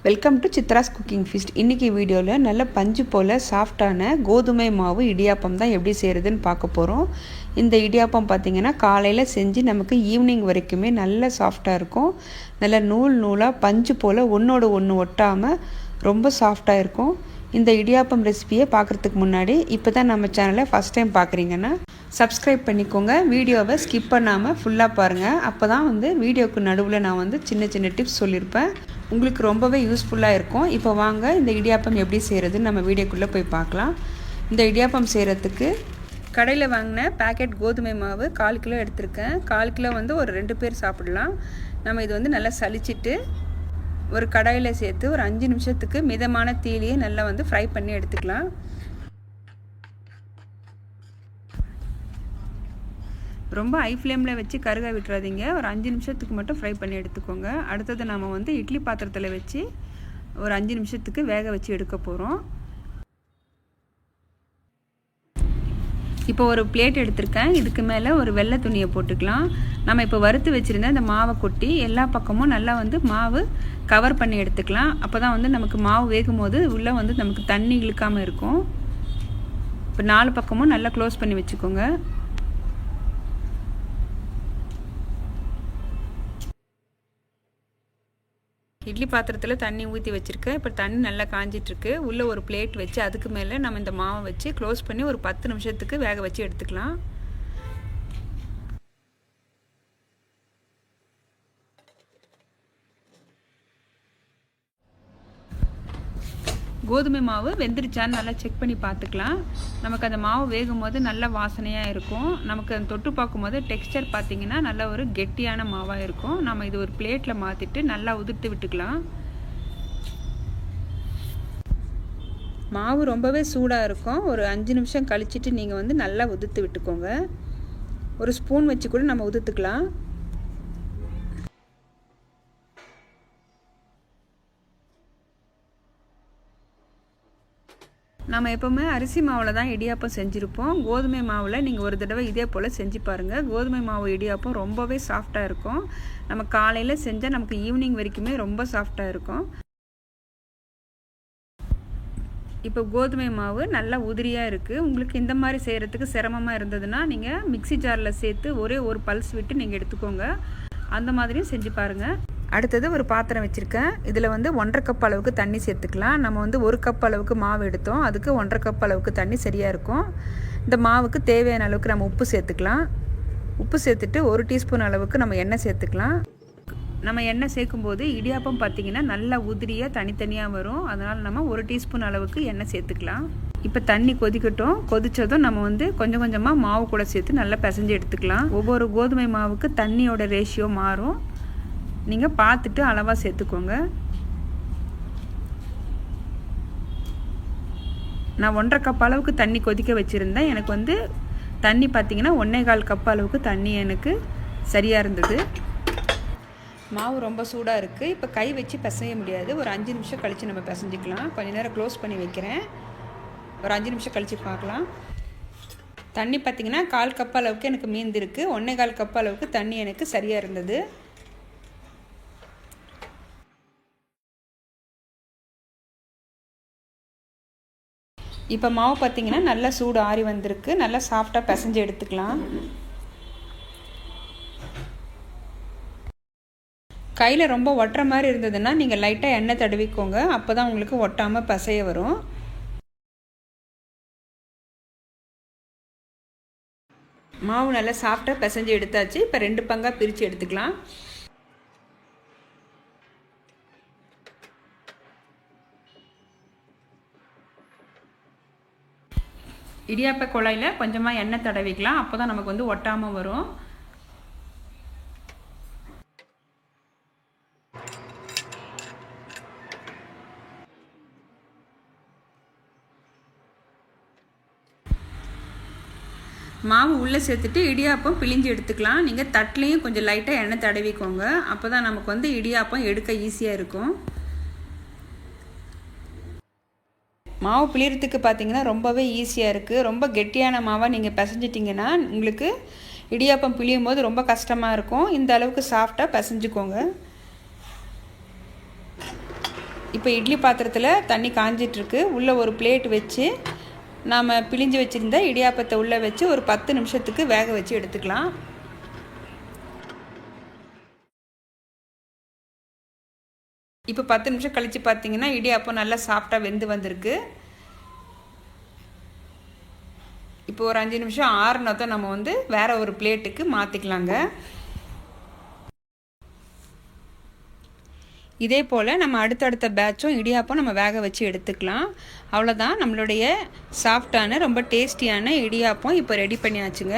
Welcome to Chitra's cooking feast. இன்றைக்கி வீடியோவில் நல்ல பஞ்சு போல் சாஃப்டான கோதுமை மாவு இடியாப்பம் தான் எப்படி செய்கிறதுன்னு பார்க்க போகிறோம். இந்த இடியாப்பம் பார்த்திங்கன்னா காலையில் செஞ்சு நமக்கு ஈவினிங் வரைக்குமே நல்ல சாஃப்டாக இருக்கும். நல்ல நூலாக பஞ்சு போல் ஒன்றோடு ஒன்று ஒட்டாமல் ரொம்ப சாஃப்டாக இருக்கும். இந்த இடியாப்பம் ரெசிபியை பார்க்குறதுக்கு முன்னாடி இப்போ தான் நம்ம சேனலை ஃபஸ்ட் டைம் பார்க்குறீங்கன்னா சப்ஸ்கிரைப் பண்ணிக்கோங்க. வீடியோவை ஸ்கிப் பண்ணாமல் ஃபுல்லாக பாருங்கள். அப்போ தான் வீடியோவுக்கு நடுவில் நான் சின்ன சின்ன டிப்ஸ் சொல்லியிருப்பேன், உங்களுக்கு ரொம்பவே யூஸ்ஃபுல்லாக இருக்கும். இப்போ வாங்க இந்த இடியாப்பம் எப்படி செய்கிறதுன்னு நம்ம வீடியோக்குள்ளே போய் பார்க்கலாம். இந்த இடியாப்பம் செய்கிறதுக்கு கடையில் வாங்கின பேக்கெட் கோதுமை மாவு 1/4 கிலோ எடுத்திருக்கேன். 1/4 கிலோ ஒரு 2 பேர் சாப்பிடலாம். நம்ம இது நல்லா சலிச்சிட்டு ஒரு கடாயில் சேர்த்து ஒரு 5 நிமிஷத்துக்கு மிதமான தீயிலேயே நல்லா ஃப்ரை பண்ணி எடுத்துக்கலாம். ரொம்ப ஹை ஃப்ளேமில் வச்சு கருக விட்டுறாதீங்க. ஒரு 5 நிமிஷத்துக்கு மட்டும் ஃப்ரை பண்ணி எடுத்துக்கோங்க. அடுத்தது நம்ம இட்லி பாத்திரத்தில் வச்சு ஒரு 5 நிமிஷத்துக்கு வேக வச்சு எடுக்க போகிறோம். இப்போ ஒரு பிளேட் எடுத்திருக்கேன். இதுக்கு மேலே ஒரு வெள்ளை துணியை போட்டுக்கலாம். நம்ம இப்போ வறுத்து வச்சுருந்த இந்த மாவை கொட்டி எல்லா பக்கமும் நல்லா மாவு கவர் பண்ணி எடுத்துக்கலாம். அப்போ தான் நமக்கு மாவு வேகும் போது உள்ளே நமக்கு தண்ணி இழுக்காமல் இருக்கும். இப்போ 4 பக்கமும் நல்லா க்ளோஸ் பண்ணி வச்சுக்கோங்க. இட்லி பாத்திரத்தில் தண்ணி ஊற்றி வச்சுருக்கேன். இப்போ தண்ணி நல்லா காஞ்சிட்ருக்கு. உள்ளே ஒரு பிளேட் வச்சு அதுக்கு மேலே நம்ம இந்த மாவை வச்சு க்ளோஸ் பண்ணி ஒரு 10 நிமிஷத்துக்கு வேக வச்சு எடுத்துக்கலாம். கோதுமை மாவு வெந்துருச்சான்னு நல்லா செக் பண்ணி பார்த்துக்கலாம். நமக்கு அந்த மாவு வேகும் போது நல்ல வாசனையாக இருக்கும். நமக்கு அந்த தொட்டு பார்க்கும்போது டெக்ஸ்டர் பார்த்திங்கன்னா நல்ல ஒரு கெட்டியான மாவாக இருக்கும். நம்ம இது ஒரு பிளேட்டில் மாற்றிட்டு நல்லா உதிர்த்து விட்டுக்கலாம். மாவு ரொம்பவே சூடாக இருக்கும். ஒரு 5 நிமிஷம் கழிச்சிட்டு நீங்கள் நல்லா உதிர்த்து விட்டுக்கோங்க. ஒரு ஸ்பூன் வச்சு கூட நம்ம உதிர்த்துக்கலாம். நம்ம எப்போவுமே அரிசி மாவில் தான் இடியாப்பம் செஞ்சுருப்போம். கோதுமை மாவில் நீங்கள் ஒரு தடவை இதே போல் செஞ்சு பாருங்கள். கோதுமை மாவு இடியாப்பம் ரொம்பவே சாஃப்டாக இருக்கும். நம்ம காலையில் செஞ்சால் நமக்கு ஈவினிங் வரைக்குமே ரொம்ப சாஃப்டாக இருக்கும். இப்போ கோதுமை மாவு நல்லா உதிரியாக இருக்குது. உங்களுக்கு இந்த மாதிரி செய்கிறதுக்கு சிரமமாக இருந்ததுன்னா நீங்கள் மிக்ஸி ஜாரில் சேர்த்து ஒரே ஒரு பல்ஸ் விட்டு நீங்கள் எடுத்துக்கோங்க. அந்த மாதிரியும் செஞ்சு பாருங்கள். அடுத்தது ஒரு பாத்திரம் வச்சுருக்கேன். இதில் 1.5 கப் அளவுக்கு தண்ணி சேர்த்துக்கலாம். நம்ம 1 கப் அளவுக்கு மாவு எடுத்தோம். அதுக்கு 1.5 கப் அளவுக்கு தண்ணி சரியாக இருக்கும். இந்த மாவுக்கு தேவையான அளவுக்கு நம்ம உப்பு சேர்த்துக்கலாம். உப்பு சேர்த்துட்டு 1 டீஸ்பூன் அளவுக்கு நம்ம எண்ணெய் சேர்த்துக்கலாம். நம்ம எண்ணெய் சேர்க்கும்போது இடியாப்பம் பார்த்திங்கன்னா நல்லா உதிரியாக தனித்தனியாக வரும். அதனால் நம்ம 1 டீஸ்பூன் அளவுக்கு எண்ணெய் சேர்த்துக்கலாம். இப்போ தண்ணி கொதிக்கட்டும். கொதித்ததும் நம்ம கொஞ்சம் கொஞ்சமாக மாவு கூட சேர்த்து நல்லா பிசைஞ்சு எடுத்துக்கலாம். ஒவ்வொரு கோதுமை மாவுக்கு தண்ணியோட ரேஷியோ மாறும். நீங்கள் பார்த்துட்டு அளவாக சேர்த்துக்கோங்க. நான் 1.5 கப் அளவுக்கு தண்ணி கொதிக்க வச்சுருந்தேன். எனக்கு தண்ணி பார்த்திங்கன்னா 1.25 கப் அளவுக்கு தண்ணி எனக்கு சரியாக இருந்தது. மாவு ரொம்ப சூடாக இருக்குது. இப்போ கை வச்சு பிசைய முடியாது. ஒரு 5 நிமிஷம் கழித்து நம்ம பிசைஞ்சிக்கலாம். கொஞ்சம் நேரம் க்ளோஸ் பண்ணி வைக்கிறேன். ஒரு 5 நிமிஷம் கழித்து பார்க்கலாம். தண்ணி பார்த்திங்கன்னா 1/4 கப் அளவுக்கு எனக்கு மீந்திருக்கு. 1.25 கப் அளவுக்கு தண்ணி எனக்கு சரியாக இருந்தது. இப்போ மாவு பார்த்திங்கன்னா நல்லா சூடு ஆறி வந்திருக்கு. நல்லா சாஃப்டாக பிசைஞ்சு எடுத்துக்கலாம். கையில் ரொம்ப ஒட்டுற மாதிரி இருந்ததுன்னா நீங்கள் லைட்டாக எண்ணெய் தடவிக்கோங்க. அப்போ தான் உங்களுக்கு ஒட்டாமல் பிசைய வரும். மாவு நல்லா சாஃப்டாக பிசைஞ்சு எடுத்தாச்சு. இப்போ 2 பங்காக பிரித்து எடுத்துக்கலாம். இடியாப்ப குழாயில் கொஞ்சமாக எண்ணெய் தடவிக்கலாம். அப்போ தான் நமக்கு ஒட்டாமல் வரும். மாவு உள்ளே சேர்த்துட்டு இடியாப்பம் பிழிஞ்சு எடுத்துக்கலாம். நீங்கள் தட்டிலையும் கொஞ்சம் லைட்டாக எண்ணெய் தடவிக்கோங்க. அப்போ தான் நமக்கு இடியாப்பம் எடுக்க ஈஸியாக இருக்கும். மாவு பிழிறதுக்கு பார்த்திங்கன்னா ரொம்பவே ஈஸியாக இருக்குது. ரொம்ப கெட்டியான மாவாக நீங்கள் பிசைஞ்சிட்டிங்கன்னா உங்களுக்கு இடியாப்பம் பிழியும் போது ரொம்ப கஷ்டமாக இருக்கும். இந்த அளவுக்கு சாஃப்டாக பிசைஞ்சுக்கோங்க. இப்போ இட்லி பாத்திரத்தில் தண்ணி காஞ்சிட்ருக்கு. உள்ளே ஒரு பிளேட் வச்சு நாம் பிழிஞ்சு வச்சுருந்த இடியாப்பத்தை உள்ளே வச்சு ஒரு 10 நிமிஷத்துக்கு வேக வச்சு எடுத்துக்கலாம். இப்போ 10 நிமிஷம் கழித்து பார்த்தீங்கன்னா இடியாப்பம் நல்லா சாஃப்டாக வெந்து வந்திருக்கு. இப்போ ஒரு 5 நிமிஷம் ஆறுனதான் நம்ம வேறு ஒரு பிளேட்டுக்கு மாற்றிக்கலாங்க. இதே போல் நம்ம அடுத்தடுத்த பேட்சும் இடியாப்பம் நம்ம வேக வச்சு எடுத்துக்கலாம். அவ்வளோதான், நம்மளுடைய சாஃப்டான ரொம்ப டேஸ்டியான இடியாப்பம் இப்போ ரெடி பண்ணியாச்சுங்க.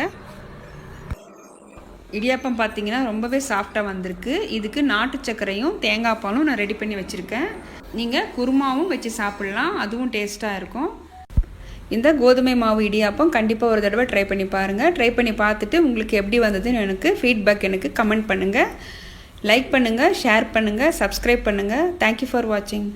இடியாப்பம் பார்த்தீங்கன்னா ரொம்பவே சாஃப்டாக வந்திருக்கு. இதுக்கு நாட்டு சர்க்கரையும் தேங்காய் பாலும் நான் ரெடி பண்ணி வச்சுருக்கேன். நீங்கள் குருமாவும் வச்சு சாப்பிட்லாம், அதுவும் டேஸ்ட்டாக இருக்கும். இந்த கோதுமை மாவு இடியாப்பம் கண்டிப்பாக ஒரு தடவை ட்ரை பண்ணி பாருங்கள். ட்ரை பண்ணி பார்த்துட்டு உங்களுக்கு எப்படி வந்ததுன்னு எனக்கு ஃபீட்பேக் எனக்கு கமெண்ட் பண்ணுங்கள். லைக் பண்ணுங்கள், ஷேர் பண்ணுங்கள், சப்ஸ்கிரைப் பண்ணுங்கள். தேங்க்யூ ஃபார் வாட்சிங்.